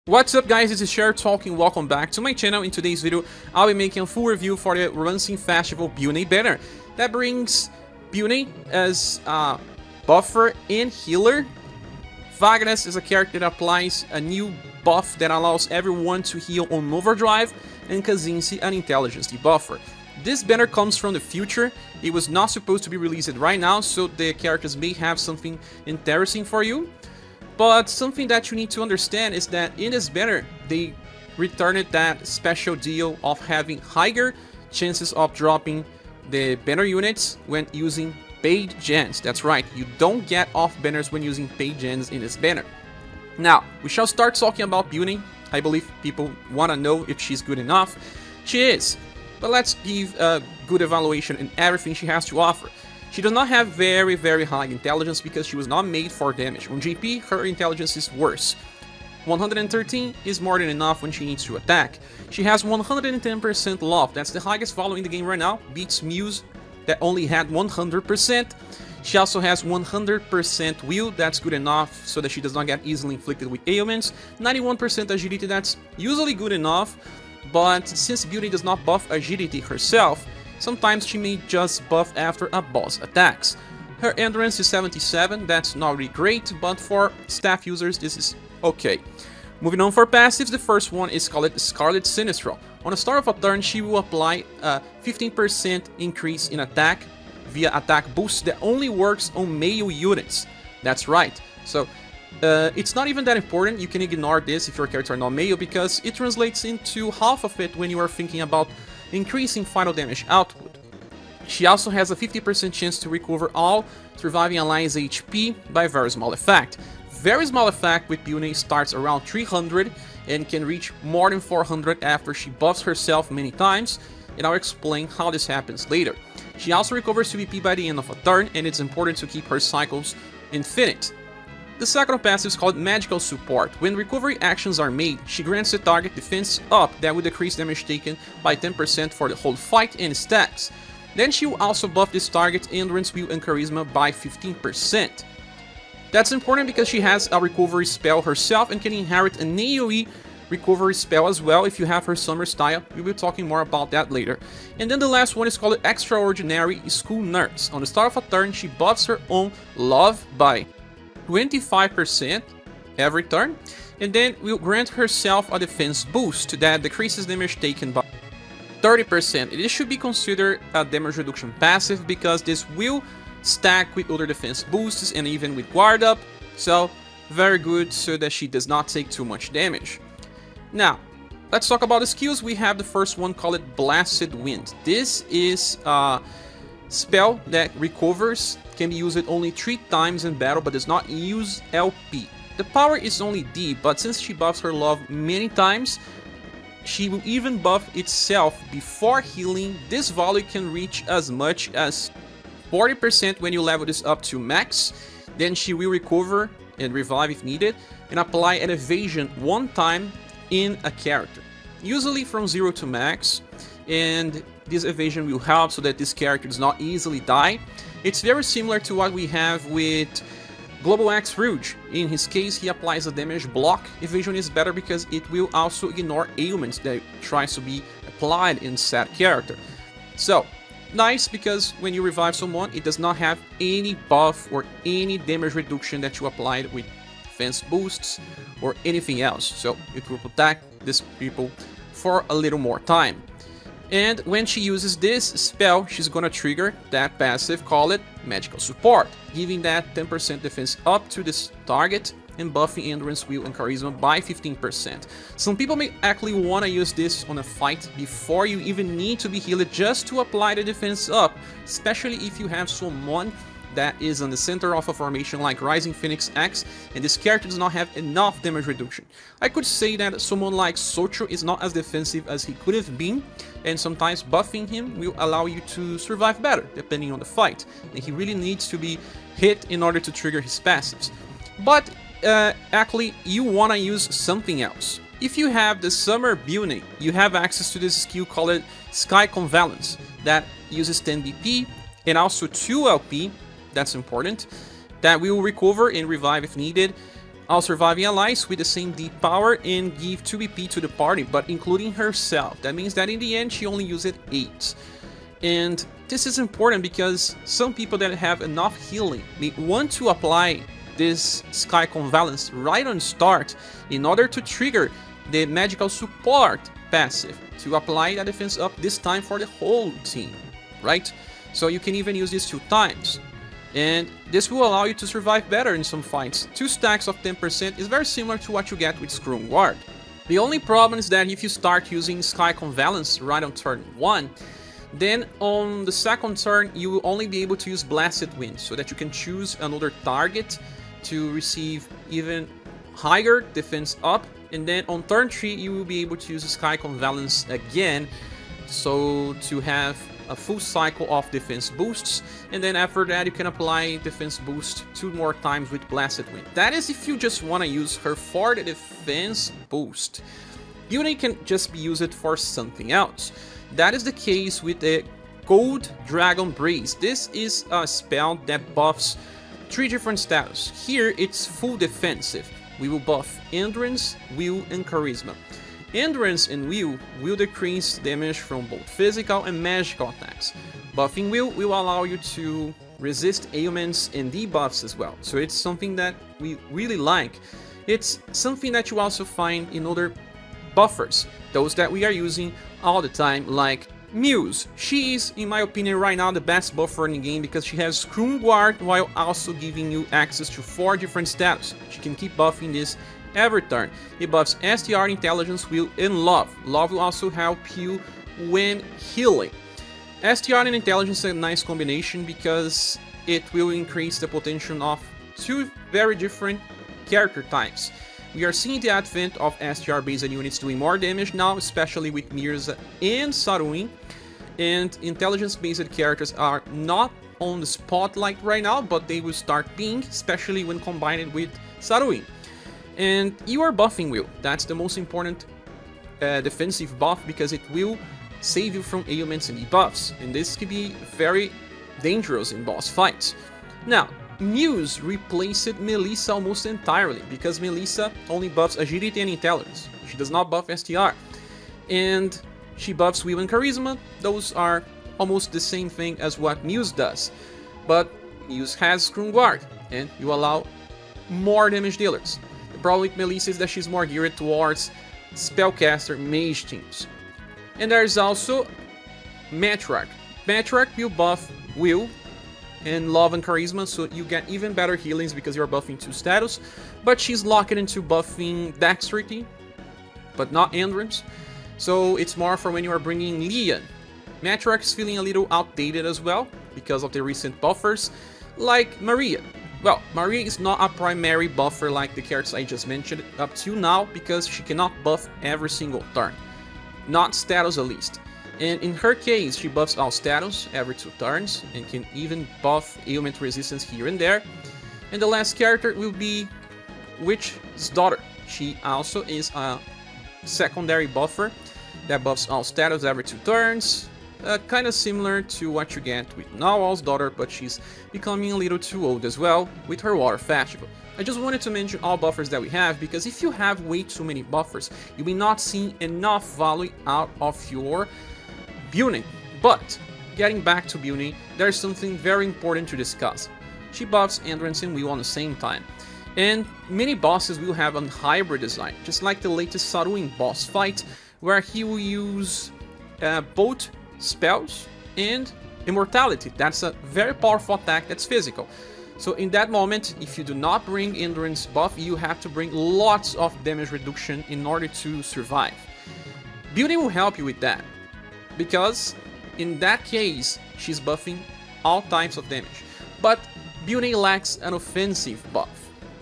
What's up guys, this is Cher talking, welcome back to my channel. In today's video, I'll be making a full review for the Runsing Festival Byunei banner. That brings Byunei as a buffer and healer. Wagnas is a character that applies a new buff that allows everyone to heal on overdrive, and Kzinssie an intelligence debuffer. This banner comes from the future. It was not supposed to be released right now, so the characters may have something interesting for you. But something that you need to understand is that in this banner, they returned that special deal of having higher chances of dropping the banner units when using paid gens. That's right, you don't get off banners when using paid gens in this banner. Now, we shall start talking about Byunei. I believe people want to know if she's good enough. She is, but let's give a good evaluation in everything she has to offer. She does not have very high intelligence because she was not made for damage. On GP, her intelligence is worse. 113 is more than enough when she needs to attack. She has 110% love, that's the highest value in the game right now, beats Muse that only had 100%. She also has 100% will, that's good enough so that she does not get easily inflicted with ailments. 91% agility, that's usually good enough, but since Byunei does not buff agility herself, sometimes she may just buff after a boss attacks. Her endurance is 77, that's not really great, but for staff users this is okay. Moving on for passives, the first one is called Scarlet Sinistral. On the start of a turn, she will apply a 15% increase in attack via attack boost that only works on melee units. That's right. So it's not even that important, you can ignore this if your character are not melee, because it translates into half of it when you are thinking about increasing final damage output. She also has a 50% chance to recover all surviving allies HP by very small effect. Very small effect with Byunei starts around 300 and can reach more than 400 after she buffs herself many times, and I'll explain how this happens later. She also recovers CVP by the end of a turn, and it's important to keep her cycles infinite. The second passive is called Magical Support. When recovery actions are made, she grants the target defense up that will decrease damage taken by 10% for the whole fight and stacks. Then she will also buff this target's endurance, will, and charisma by 15%. That's important because she has a recovery spell herself and can inherit an AoE recovery spell as well if you have her summer style. We'll be talking more about that later. And then the last one is called Extraordinary School Nurse. On the start of a turn, she buffs her own love by 25% every turn, and then will grant herself a defense boost that decreases damage taken by 30%. This should be considered a damage reduction passive because this will stack with other defense boosts and even with guard up, so very good so that she does not take too much damage. Now, let's talk about the skills. We have the first one called Blasted Wind. This is a spell that recovers, can be used only 3 times in battle but does not use LP. The power is only D, but since she buffs her love many times, she will even buff itself before healing. This value can reach as much as 40% when you level this up to max. Then she will recover and revive if needed, and apply an evasion 1 time in a character, usually from 0 to max, and this evasion will help so that this character does not easily die. It's very similar to what we have with Global Axe Rouge. In his case, he applies a damage block. Evasion is better because it will also ignore ailments that tries to be applied in said character. So, nice because when you revive someone, it does not have any buff or any damage reduction that you applied with defense boosts or anything else. So, it will protect these people for a little more time. And when she uses this spell, she's gonna trigger that passive called Magical Support, giving that 10% defense up to this target and buffing endurance, will, and charisma by 15%. Some people may actually want to use this on a fight before you even need to be healed just to apply the defense up, especially if you have someone that is on the center of a formation like Rising Phoenix X and this character does not have enough damage reduction. I could say that someone like Socho is not as defensive as he could have been, and sometimes buffing him will allow you to survive better depending on the fight, and he really needs to be hit in order to trigger his passives. But actually you want to use something else. If you have the Summer Byunei, you have access to this skill called Sky Convalescence that uses 10 BP and also 2 LP. That's important, that will recover and revive if needed. All surviving allies with the same deep power and give 2 BP to the party, but including herself. That means that in the end she only used 8. And this is important because some people that have enough healing may want to apply this Sky Convalescence right on start in order to trigger the magical support passive to apply that defense up this time for the whole team, right? So you can even use this 2 times. And this will allow you to survive better in some fights. 2 stacks of 10% is very similar to what you get with Scrum Guard. The only problem is that if you start using Sky Convalescence right on turn 1, then on the second turn you will only be able to use Blasted Wind, so that you can choose another target to receive even higher defense up. And then on turn 3 you will be able to use Sky Convalescence again, so to have a full cycle of defense boosts, and then after that you can apply defense boost 2 more times with Blasted Wind. That is if you just want to use her for the defense boost. Byunei can just be used for something else. That is the case with the Gold Dragon Breeze. This is a spell that buffs 3 different status. Here it's full defensive. We will buff Endurance, Will, and Charisma. Endurance and will decrease damage from both physical and magical attacks. Buffing will allow you to resist ailments and debuffs as well, so it's something that we really like. It's something that you also find in other buffers, those that we are using all the time, like Muse. She is, in my opinion, right now the best buffer in the game because she has Scrum Guard while also giving you access to 4 different status. She can keep buffing this every turn. It buffs STR, Intelligence, Will, and Love. Love will also help you when healing. STR and Intelligence is a nice combination because it will increase the potential of 2 very different character types. We are seeing the advent of STR-based units doing more damage now, especially with Mirza and Saruin. And intelligence-based characters are not on the spotlight right now, but they will start being, especially when combined with Saruin. And you are buffing Will. That's the most important defensive buff because it will save you from ailments and debuffs. And this can be very dangerous in boss fights. Now, Muse replaced Melissa almost entirely because Melissa only buffs Agility and Intelligence. She does not buff STR. And she buffs Will and Charisma. Those are almost the same thing as what Muse does. But Muse has Scrum Guard and you allow more damage dealers. The problem with Melissa is that she's more geared towards Spellcaster Mage teams. And there's also Matriarch. Matriarch will buff Will and Love and Charisma, so you get even better healings because you're buffing 2 status, but she's locked into buffing Dexterity, but not Endurance, so it's more for when you are bringing Leon. Matriarch is feeling a little outdated as well because of the recent buffers, like Maria. Well, Maria is not a primary buffer like the characters I just mentioned up to now because she cannot buff every single turn. Not status at least. And in her case, she buffs all status every 2 turns and can even buff ailment resistance here and there. And the last character will be Witch's Daughter. She also is a secondary buffer that buffs all status every 2 turns. Kind of similar to what you get with Nawal's daughter, but she's becoming a little too old as well with her Water Festival. I just wanted to mention all buffers that we have because if you have way too many buffers, you may not see enough value out of your Byunei. But getting back to Byunei, there's something very important to discuss. She buffs Endurance and Will on the same time. And many bosses will have a hybrid design, just like the latest Saruin boss fight, where he will use both spells and immortality. That's a very powerful attack that's physical. So in that moment, if you do not bring Endurance buff, you have to bring lots of damage reduction in order to survive. Byunei will help you with that, because in that case, she's buffing all types of damage. But Byunei lacks an offensive buff.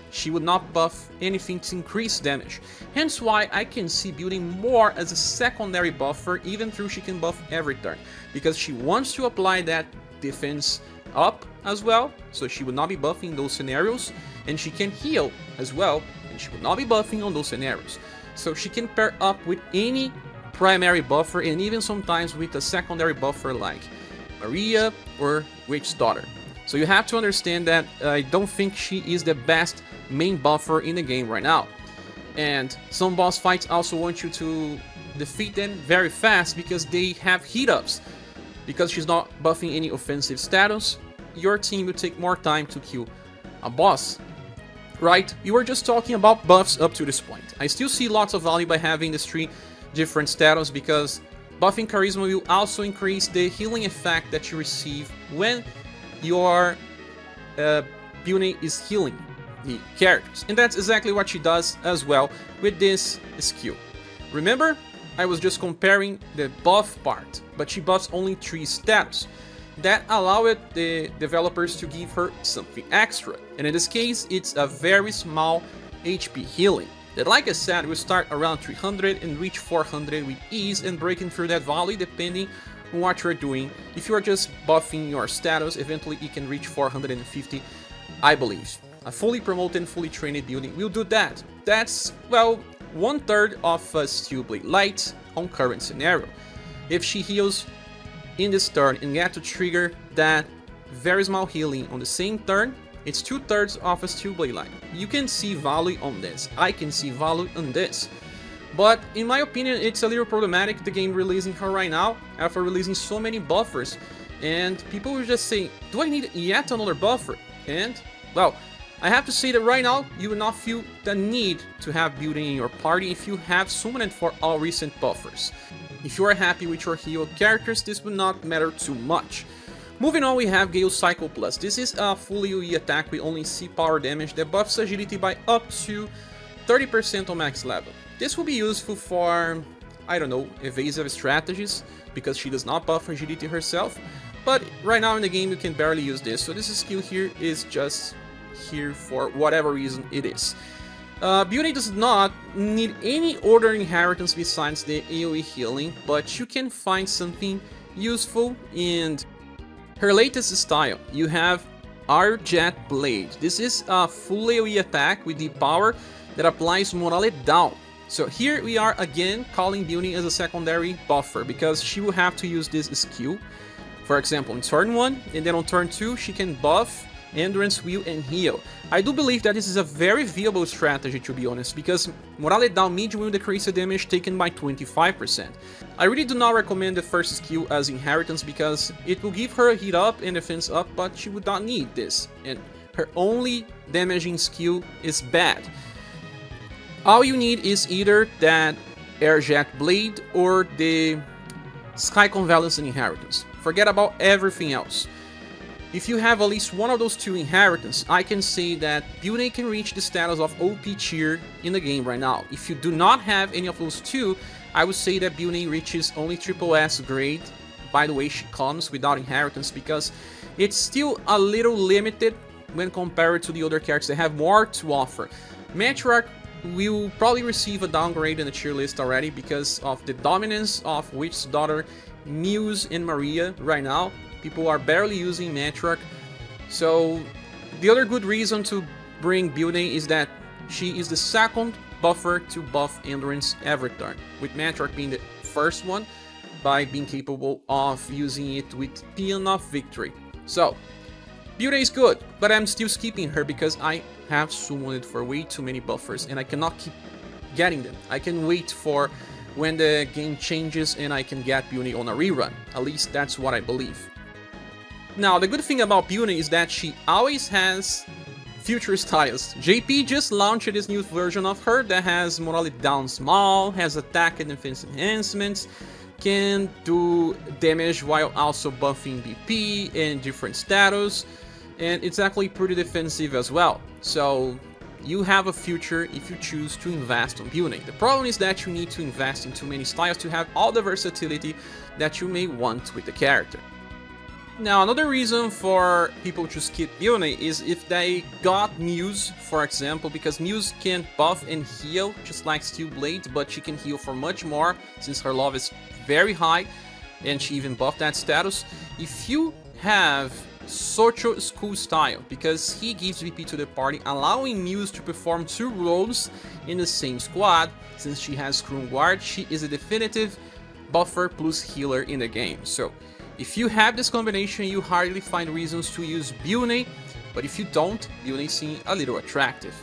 She would not buff anything to increase damage. Hence why I can see Byunei more as a secondary buffer, even though she can buff every turn. Because she wants to apply that defense up as well, so she would not be buffing those scenarios. And she can heal as well, and she would not be buffing on those scenarios. So she can pair up with any primary buffer, and even sometimes with a secondary buffer like Maria or Witch's Daughter. So you have to understand that I don't think she is the best main buffer in the game right now. And some boss fights also want you to defeat them very fast because they have heat-ups. Because she's not buffing any offensive status, your team will take more time to kill a boss. Right? You were just talking about buffs up to this point. I still see lots of value by having these 3 different status because buffing Charisma will also increase the healing effect that you receive when your Byunei is healing the characters. And that's exactly what she does as well with this skill. Remember, I was just comparing the buff part, but she buffs only 3 status. That allowed the developers to give her something extra. And in this case, it's a very small HP healing. That, like I said, will start around 300 and reach 400 with ease and breaking through that value depending on what you're doing. If you are just buffing your status, eventually it can reach 450, I believe. A fully promoted, fully trained Byunei will do that. That's, well, 1/3 of a Steel Blade Light on current scenario. If she heals in this turn and get to trigger that very small healing on the same turn, it's 2/3 of a Steel Blade Light. You can see value on this. I can see value on this. But in my opinion, it's a little problematic, the game releasing her right now, after releasing so many buffers. And people will just say, do I need yet another buffer? And, well, I have to say that right now, you will not feel the need to have Byunei in your party if you have summoned for all recent buffers. If you are happy with your healed characters, this will not matter too much. Moving on, we have Gale Cycle Plus. This is a full AoE attack with only C power damage that buffs agility by up to 30% on max level. This will be useful for, I don't know, evasive strategies, because she does not buff agility herself. But right now in the game you can barely use this, so this skill here is just here for whatever reason it is. Byunei does not need any order inheritance besides the AoE healing, but you can find something useful in her latest style. You have our Jet Blade. This is a full AoE attack with the power that applies morale down. So here we are again calling Byunei as a secondary buffer because she will have to use this skill. For example, on turn 1, and then on turn 2 she can buff, endurance, wheel, and heal. I do believe that this is a very viable strategy, to be honest, because morale down mid will decrease the damage taken by 25%. I really do not recommend the first skill as inheritance because it will give her a hit up and defense up, but she would not need this, and her only damaging skill is bad. All you need is either that Air Jet Blade or the Sky Convalescent inheritance. Forget about everything else. If you have at least one of those 2 inheritance, I can say that Byunei can reach the status of OP tier in the game right now. If you do not have any of those 2, I would say that Byunei reaches only SSS grade. By the way, she comes without inheritance because it's still a little limited when compared to the other characters that have more to offer. Matriarch will probably receive a downgrade in the tier list already because of the dominance of Witch's Daughter, Muse, and Maria right now. People are barely using Matriarch. So the other good reason to bring Byunei is that she is the second buffer to buff Endurance every turn, with Matriarch being the first one by being capable of using it with Paean of Victory. So Byunei is good, but I'm still skipping her because I have summoned for way too many buffers and I cannot keep getting them. I can wait for when the game changes and I can get Byunei on a rerun. At least that's what I believe. Now, the good thing about Byunei is that she always has future styles. JP just launched this new version of her that has morale down small, has attack and defense enhancements, can do damage while also buffing BP and different status, and it's actually pretty defensive as well. So you have a future if you choose to invest on Byunei. The problem is that you need to invest in too many styles to have all the versatility that you may want with the character. Now, another reason for people to skip Byunei is if they got Muse, for example, because Muse can buff and heal just like Steel Blade, but she can heal for much more since her love is very high and she even buffed that status. If you have Social School style, because he gives VP to the party, allowing Muse to perform 2 roles in the same squad, since she has Scrum Guard, she is a definitive buffer plus healer in the game. So if you have this combination, you hardly find reasons to use Byunei, but if you don't, Byunei seems a little attractive.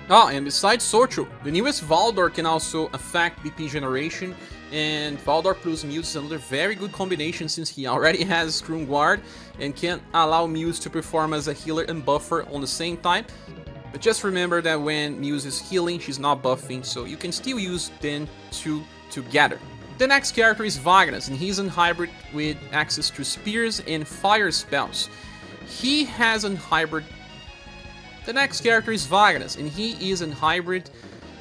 Ah, and besides Socho, the newest Valdor can also affect BP generation, and Valdor plus Muse is another very good combination since he already has Scrum Guard and can allow Muse to perform as a healer and buffer on the same time. But just remember that when Muse is healing, she's not buffing, so you can still use them two together. The next character is Wagnas, and he's a hybrid with access to spears and fire spells. He has a hybrid. The next character is Wagnas, and he is a hybrid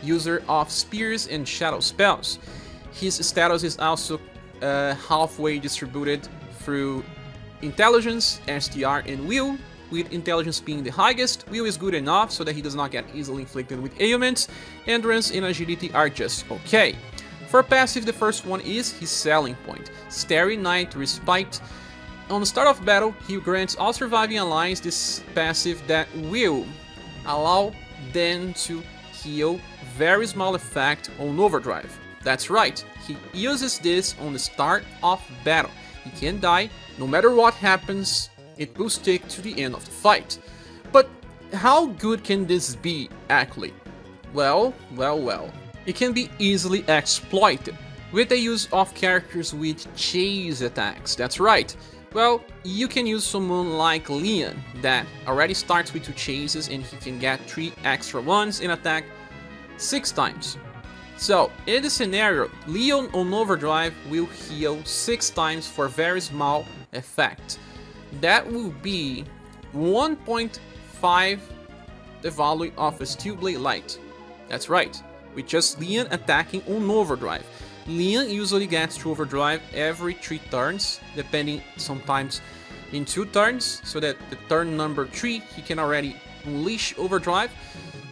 user of spears and shadow spells. His status is also halfway distributed through intelligence, STR, and will, with intelligence being the highest. Will is good enough so that he does not get easily inflicted with ailments. Endurance and agility are just okay. For passive, the first one is his selling point, Starry Night Respite. On the start of battle, he grants all surviving allies this passive that will allow them to heal very small effect on overdrive. That's right, he uses this on the start of battle. He can die, no matter what happens, it will stick to the end of the fight. But how good can this be, actually? Well. It can be easily exploited with the use of characters with chase attacks. That's right. Well, you can use someone like Leon that already starts with 2 chases and he can get 3 extra ones and attack 6 times. So, in this scenario, Leon on overdrive will heal 6 times for very small effect. That will be 1.5 the value of a Steel Blade Light. That's right, with just Leon attacking on overdrive. Leon usually gets to overdrive every 3 turns, depending sometimes in 2 turns, so that the turn number 3 he can already unleash overdrive.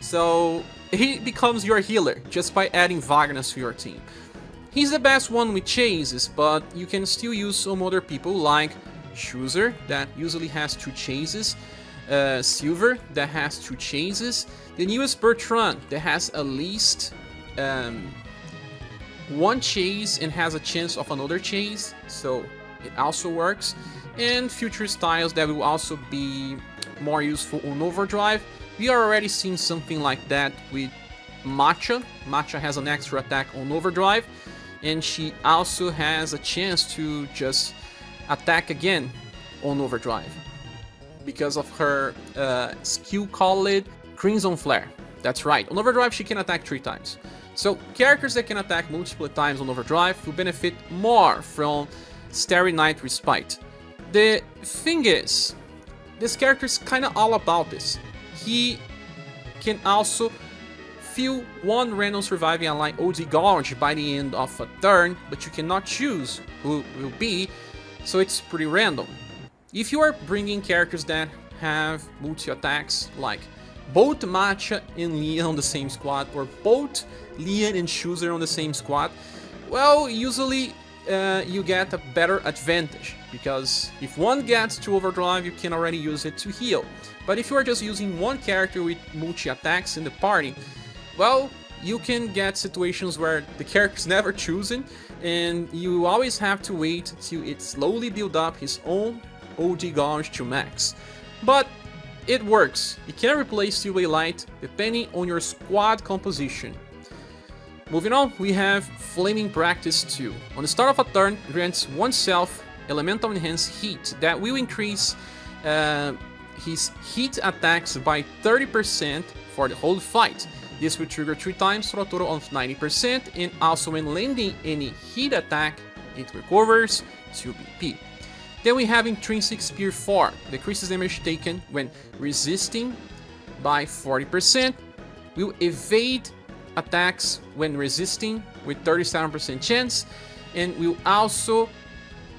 So he becomes your healer just by adding Wagnas to your team. He's the best one with chases, but you can still use some other people like Chooser that usually has 2 chases, Silver that has 2 chases, the newest Bertrand that has at least 1 chase and has a chance of another chase, so it also works, and future styles that will also be more useful on overdrive. We are already seeing something like that with Matcha. Matcha has an extra attack on overdrive, and she also has a chance to just attack again on overdrive because of her skill called Crimson Flare. That's right, on overdrive she can attack 3 times. So characters that can attack multiple times on overdrive will benefit more from Starry Night Respite. The thing is, this character is kind of all about this. He can also feel 1 random surviving ally OD Gouge by the end of a turn, but you cannot choose who will be, so it's pretty random. If you are bringing characters that have multi-attacks, like both Matcha and Leon on the same squad, or both Leon and Chooser on the same squad, well, usually you get a better advantage, because if one gets to overdrive, you can already use it to heal. But if you are just using 1 character with multi-attacks in the party, well, you can get situations where the character is never chosen, and you always have to wait till it slowly build up his own OD Gouge to max. But it works. You can replace Steel Blade Light depending on your squad composition. Moving on, we have Flaming Practice 2. On the start of a turn, grants oneself Elemental Enhanced Heat that will increase his heat attacks by 30% for the whole fight. This will trigger 3 times for a total of 90%, and also when landing any heat attack, it recovers 2 BP. Then we have Intrinsic Spear 4, decreases damage taken when resisting by 40%, will evade attacks when resisting with 37% chance, and will also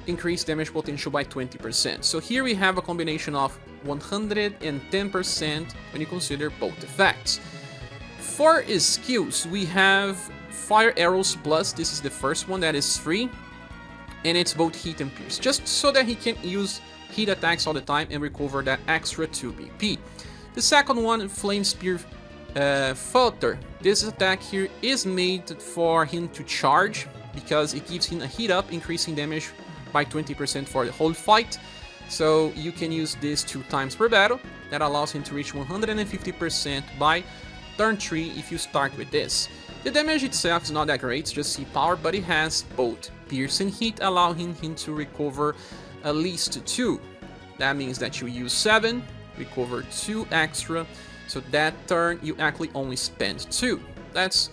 increase damage potential by 20%. So here we have a combination of 110% when you consider both effects. For his skills, we have Fire Arrows Plus. This is the first one that is free, and it's both Heat and Pierce, just so that he can use heat attacks all the time and recover that extra 2 BP. The second one, Flame Spear Filter. This attack here is made for him to charge, because it gives him a heat up, increasing damage by 20% for the whole fight. So you can use this 2 times per battle. That allows him to reach 150% by turn 3 if you start with this. The damage itself is not that great, it's just C power, but it has both pierce and hit, allowing him to recover at least 2. That means that you use 7, recover 2 extra, so that turn you actually only spend 2. That's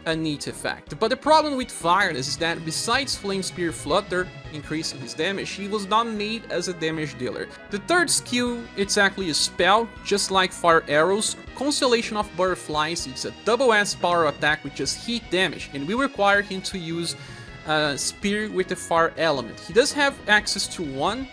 a neat effect. But the problem with Wagnas is that besides Flame Spear Flutter increasing his damage, he was not made as a damage dealer. The third skill, it's actually a spell, just like Fire Arrows. Constellation of Butterflies, it's a double S power attack with just heat damage, and we require him to use a spear with the fire element. He does have access to one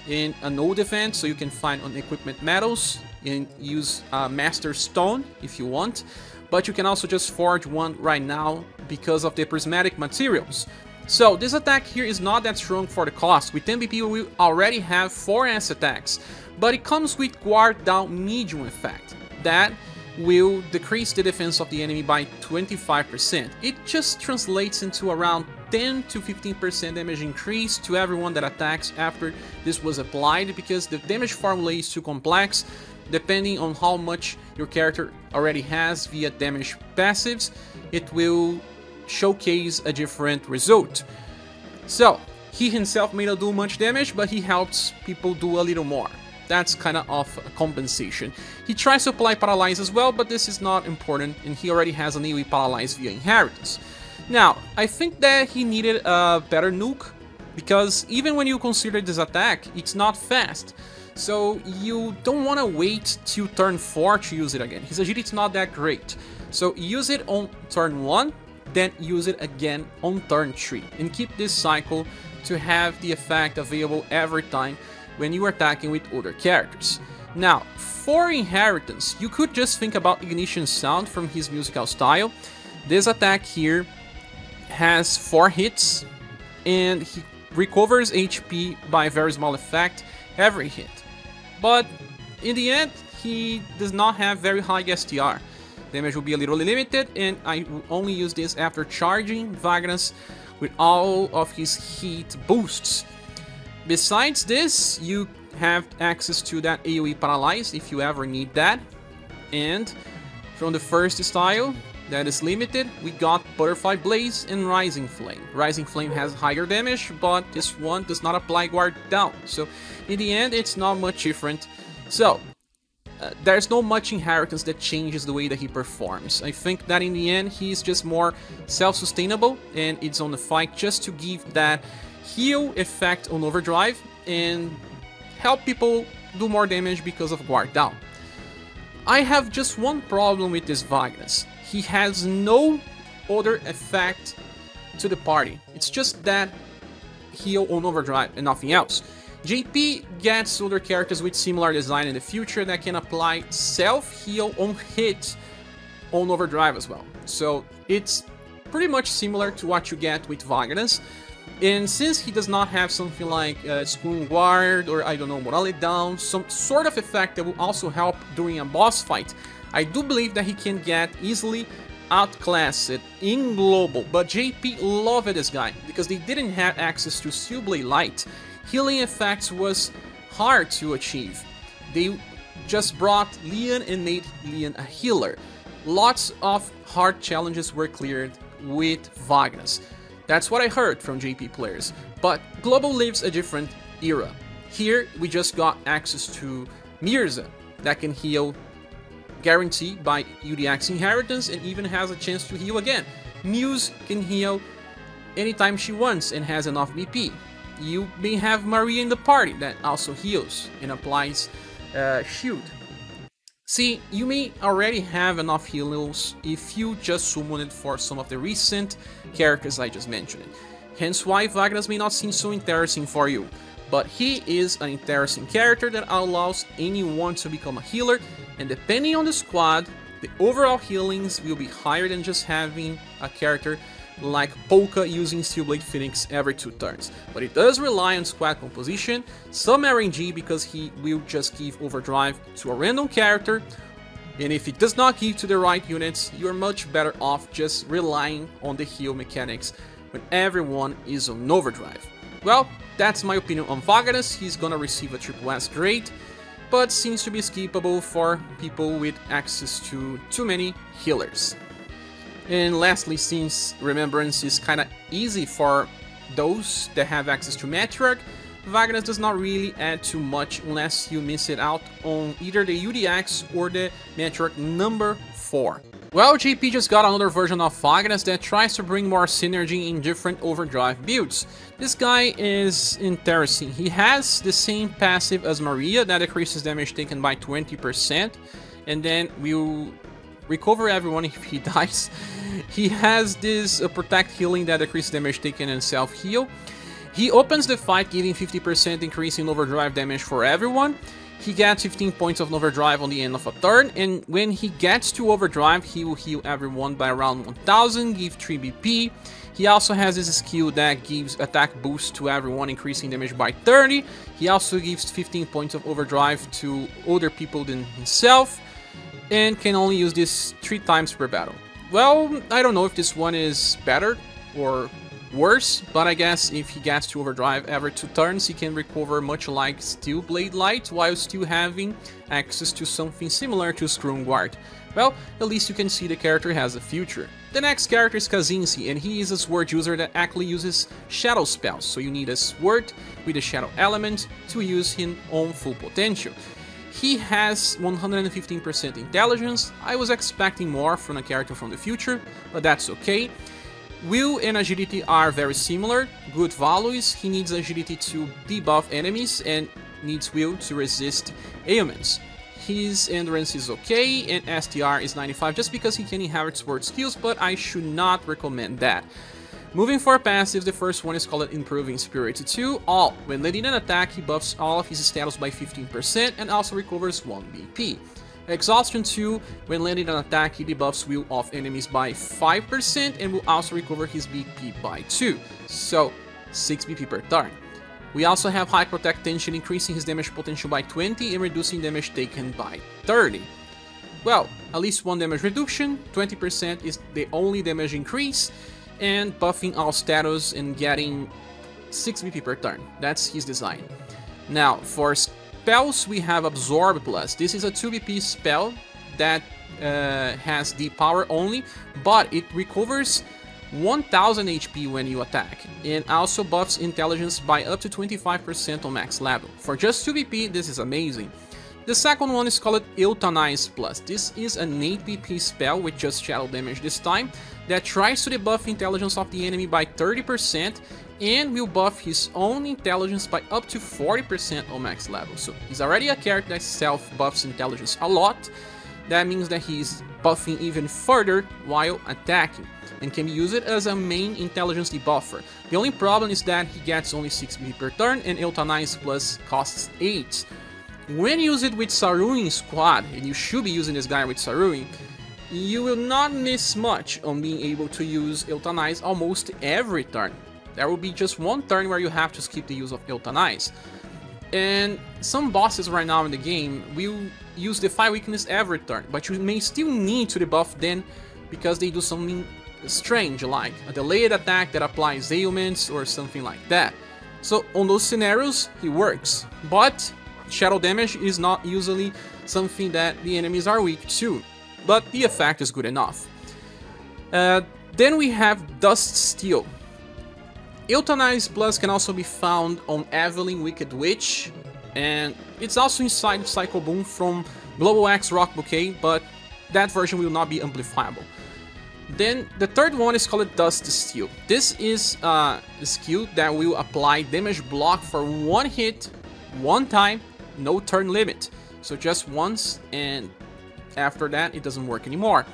in a node event, so you can find on equipment metals and use Master Stone if you want. But you can also just forge one right now because of the prismatic materials. So this attack here is not that strong for the cost. With 10 BP we already have 4 S attacks, but it comes with Guard Down Medium effect. That will decrease the defense of the enemy by 25%. It just translates into around 10 to 15% damage increase to everyone that attacks after this was applied, because the damage formula is too complex. Depending on how much your character already has via damage passives, it will showcase a different result. So, he himself may not do much damage, but he helps people do a little more. That's kind of a compensation. He tries to apply Paralyze as well, but this is not important, and he already has an AoE Paralyze via Inheritance. Now, I think that he needed a better nuke, because even when you consider this attack, it's not fast. So you don't want to wait till turn 4 to use it again. His agility is not that great. So use it on turn 1, then use it again on turn 3. And keep this cycle to have the effect available every time when you are attacking with other characters. Now, for Inheritance, you could just think about Ignition Sound from his musical style. This attack here has 4 hits, and he recovers HP by a very small effect every hit. But in the end, he does not have very high STR. Damage will be a little limited, and I will only use this after charging Wagnas with all of his heat boosts. Besides this, you have access to that AoE Paralyze if you ever need that. And from the first style, that is limited, we got Butterfly Blaze and Rising Flame. Rising Flame has higher damage, but this one does not apply Guard Down. So in the end, it's not much different. So there's no much Inheritance that changes the way that he performs. I think that in the end, he's just more self-sustainable, and it's on the fight just to give that heal effect on overdrive and help people do more damage because of Guard Down. I have just one problem with this Wagnas. He has no other effect to the party. It's just that heal on overdrive and nothing else. JP gets other characters with similar design in the future that can apply self-heal on hit on overdrive as well. So it's pretty much similar to what you get with Wagnas. And since he does not have something like Spoon Guard or, I don't know, Morale Down, some sort of effect that will also help during a boss fight, I do believe that he can get easily outclassed in global. But JP loved this guy because they didn't have access to Steel Blade Light. Healing effects was hard to achieve. They just brought Leon and made Leon a healer. Lots of hard challenges were cleared with Wagnas. That's what I heard from JP players. But global lives a different era. Here we just got access to Mirza that can heal guaranteed by UDX Inheritance and even has a chance to heal again. Muse can heal anytime she wants and has enough BP. You may have Maria in the party that also heals and applies shield. See, you may already have enough heals if you just summon it for some of the recent characters I just mentioned. Hence why Wagnas may not seem so interesting for you. But he is an interesting character that allows anyone to become a healer, and depending on the squad, the overall healings will be higher than just having a character like Polka using Steelblade Phoenix every 2 turns. But it does rely on squad composition, some RNG because he will just give overdrive to a random character, and if it does not give to the right units, you're much better off just relying on the heal mechanics when everyone is on overdrive. Well, that's my opinion on Wagnas. He's gonna receive a Triple S grade. but seems to be skippable for people with access to too many healers. And lastly, since Remembrance is kinda easy for those that have access to Matriarch, Wagnas does not really add too much unless you miss it out on either the UDX or the Matriarch number 4. Well, JP just got another version of Wagnas that tries to bring more synergy in different overdrive builds. This guy is interesting. He has the same passive as Maria that decreases damage taken by 20%, and then will recover everyone if he dies. He has this protect healing that decreases damage taken and self-heal. He opens the fight giving 50% increase in overdrive damage for everyone. He gets 15 points of overdrive on the end of a turn, and when he gets to overdrive, he will heal everyone by around 1000, give 3 BP. He also has this skill that gives attack boost to everyone, increasing damage by 30. He also gives 15 points of overdrive to other people than himself, and can only use this 3 times per battle. Well, I don't know if this one is better or worse, but I guess if he gets to overdrive every 2 turns, he can recover much like Steel Blade Light while still having access to something similar to Scrum Guard. Well, at least you can see the character has a future. The next character is Kzinssie, and he is a sword user that actually uses shadow spells, so you need a sword with a shadow element to use him on full potential. He has 115% intelligence. I was expecting more from a character from the future, but that's okay. Will and agility are very similar, good values. He needs agility to debuff enemies and needs will to resist ailments. His endurance is okay and STR is 95 just because he can inherit sword skills, but I should not recommend that. Moving for passives, the first one is called Improving Spirit 2. All. When leading an attack, he buffs all of his status by 15% and also recovers 1 BP. Exhaustion 2, when landing an attack, he debuffs will of enemies by 5% and will also recover his BP by 2, so 6 BP per turn. We also have High Protect Tension, increasing his damage potential by 20 and reducing damage taken by 30. Well, at least 1 damage reduction, 20% is the only damage increase, and buffing all status and getting 6 BP per turn. That's his design. Now, for spells, we have Absorb Plus. This is a 2 BP spell that has the power only, but it recovers 1000 HP when you attack, and also buffs intelligence by up to 25% on max level. For just 2 BP, this is amazing. The second one is called Euthanize Plus. This is an 8 BP spell with just shadow damage this time that tries to debuff intelligence of the enemy by 30% and will buff his own intelligence by up to 40% on max level. So he's already a character that self-buffs intelligence a lot. That means that he's buffing even further while attacking, and can be used as a main intelligence debuffer. The only problem is that he gets only 6 BP per turn, and Euthanize Plus costs 8. When used with Saruin squad, and you should be using this guy with Saruin, you will not miss much on being able to use Euthanize almost every turn. There will be just 1 turn where you have to skip the use of Euthanize. And some bosses right now in the game will use Defy Weakness every turn, but you may still need to debuff them because they do something strange, like a delayed attack that applies ailments or something like that. So on those scenarios, he works, but shadow damage is not usually something that the enemies are weak to, but the effect is good enough. Then we have Dust Steel. Euthanize Plus can also be found on Evelyn Wicked Witch, and it's also inside Psycho Boom from Global X Rock Bouquet, but that version will not be amplifiable. Then the third one is called Dust Steel. This is a skill that will apply damage block for 1 hit, 1 time, no turn limit. So just once, and after that it doesn't work anymore.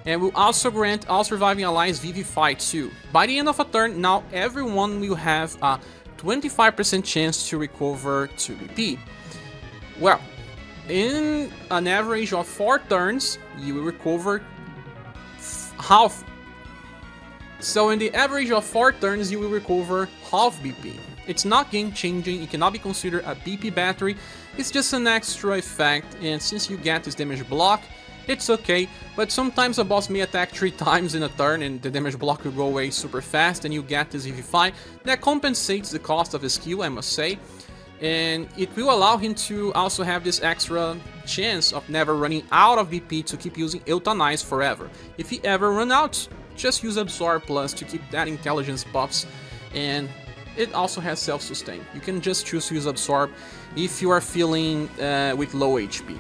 And will also grant all surviving allies Vivify 2. By the end of a turn, now everyone will have a 25% chance to recover 2 BP. Well, in an average of 4 turns, you will recover half. So in the average of 4 turns, you will recover half BP. It's not game changing, it cannot be considered a BP battery, it's just an extra effect, and since you get this damage block, it's okay, but sometimes a boss may attack 3 times in a turn and the damage block will go away super fast and you get this Vivify. That compensates the cost of the skill, I must say. and it will allow him to also have this extra chance of never running out of BP to keep using Euthanize forever. If he ever run out, just use Absorb Plus to keep that intelligence buffs, and it also has self-sustain. You can just choose to use Absorb if you are feeling with low HP.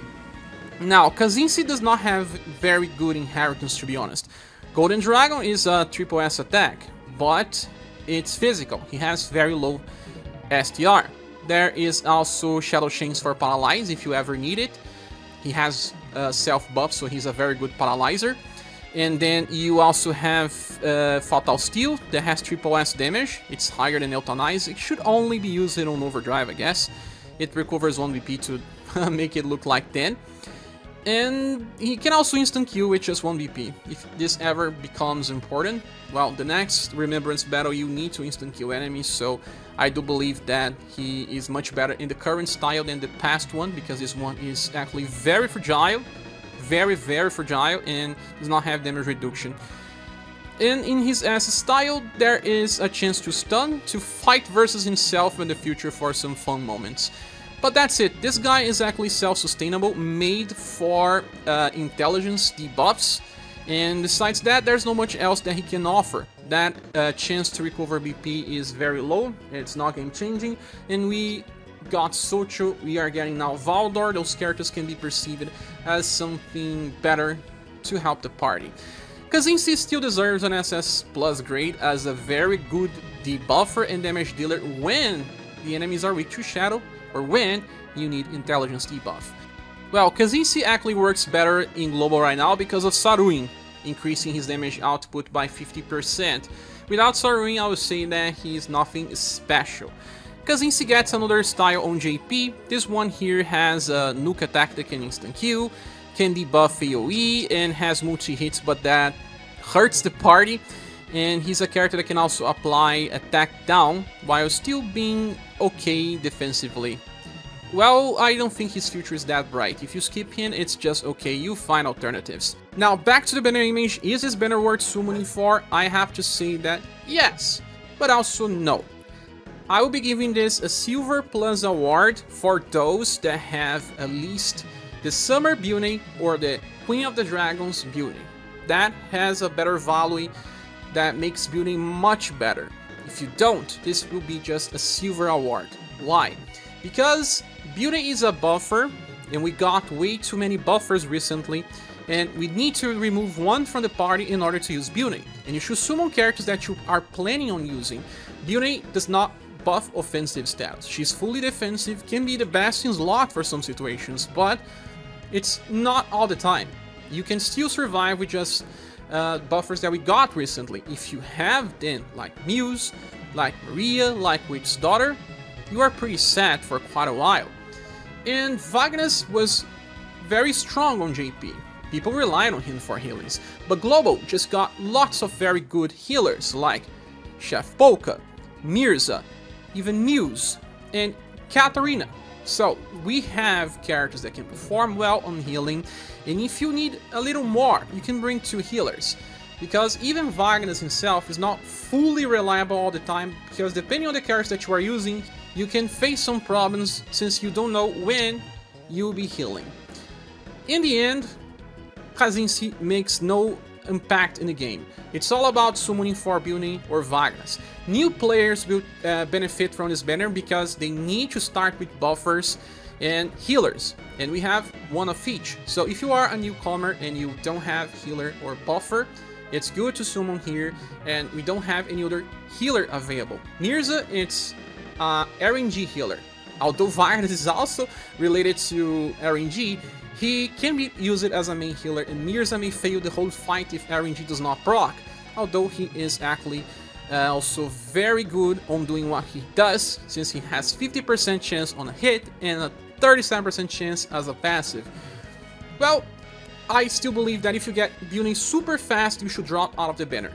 Now, Kzinssie does not have very good inheritance, to be honest. Golden Dragon is a triple S attack, but it's physical. He has very low STR. There is also Shadow Chains for Paralyze if you ever need it. He has self buff, so he's a very good paralyzer. And then you also have Fatal Steel that has triple S damage. It's higher than Euthanize. It should only be used on overdrive, I guess. It recovers 1 BP to make it look like 10. And he can also instant Q with just 1 BP. If this ever becomes important, well, the next Remembrance battle you need to instant Q enemies, so I do believe that he is much better in the current style than the past one, because this one is actually very fragile, very fragile, and does not have damage reduction. And in his S style, there is a chance to stun, to fight versus himself in the future for some fun moments. But that's it. This guy is actually self-sustainable, made for intelligence debuffs, and besides that, there's not much else that he can offer. That chance to recover BP is very low, it's not game-changing, and we got Socho, we are getting now Valdor. Those characters can be perceived as something better to help the party. Kzinssie still deserves an SS Plus grade as a very good debuffer and damage dealer when the enemies are weak to Shadow, or when you need intelligence debuff. Well, Kzinssie actually works better in global right now because of Saruin, increasing his damage output by 50%. Without Saruin, I would say that he is nothing special. Kzinssie gets another style on JP. This one here has a nuke attack that can instant Q, can debuff AoE, and has multi-hits, but that hurts the party. And he's a character that can also apply attack down while still being okay defensively. Well, I don't think his future is that bright. If you skip him, it's just okay, you find alternatives. Now, back to the banner image. Is this banner worth summoning for? I have to say that yes, but also no. I will be giving this a Silver Plus award for those that have at least the Summer Byunei or the Queen of the Dragons Byunei. That has a better value, that makes Byunei much better. If you don't, this will be just a silver award. Why? Because Byunei is a buffer, and we got way too many buffers recently, and we need to remove one from the party in order to use Byunei. And you should summon characters that you are planning on using. Byunei does not buff offensive stats. She's fully defensive, can be the best in slot for some situations, but it's not all the time. You can still survive with just buffers that we got recently. If you have them, like Muse, like Maria, like Witch's Daughter, you are pretty set for quite a while. And Wagnas was very strong on JP. People relied on him for healings. But Global just got lots of very good healers like Chef Polka, Mirza, even Muse, and Katarina. So we have characters that can perform well on healing, and if you need a little more, you can bring 2 healers. Because even Wagner himself is not fully reliable all the time, because depending on the characters that you are using, you can face some problems since you don't know when you'll be healing. In the end, Kzinssie makes no impact in the game. It's all about summoning for Byunei or Wagnas. New players will benefit from this banner because they need to start with buffers and healers, and we have one of each. So if you are a newcomer and you don't have healer or buffer, it's good to summon here, and we don't have any other healer available. Mirza, it's RNG healer. Although Wagner is also related to RNG, he can be used as a main healer, and Mirza may fail the whole fight if RNG does not proc, although he is actually also very good on doing what he does, since he has 50% chance on a hit and a 37% chance as a passive. Well, I still believe that if you get Byunei super fast, you should drop out of the banner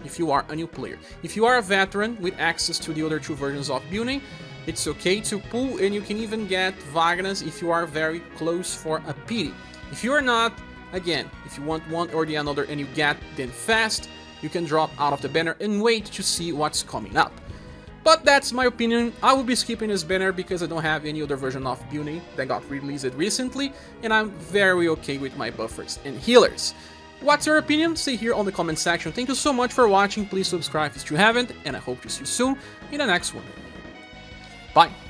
if you are a new player. If you are a veteran with access to the other 2 versions of Byunei, it's okay to pull, and you can even get Wagnas if you are very close for a pity. If you are not, again, if you want one or the another and you get them fast, you can drop out of the banner and wait to see what's coming up. But that's my opinion. I will be skipping this banner because I don't have any other version of Byunei that got released recently, and I'm very okay with my buffers and healers. What's your opinion? Say here on the comment section. Thank you so much for watching. Please subscribe if you haven't, and I hope to see you soon in the next one. Bye!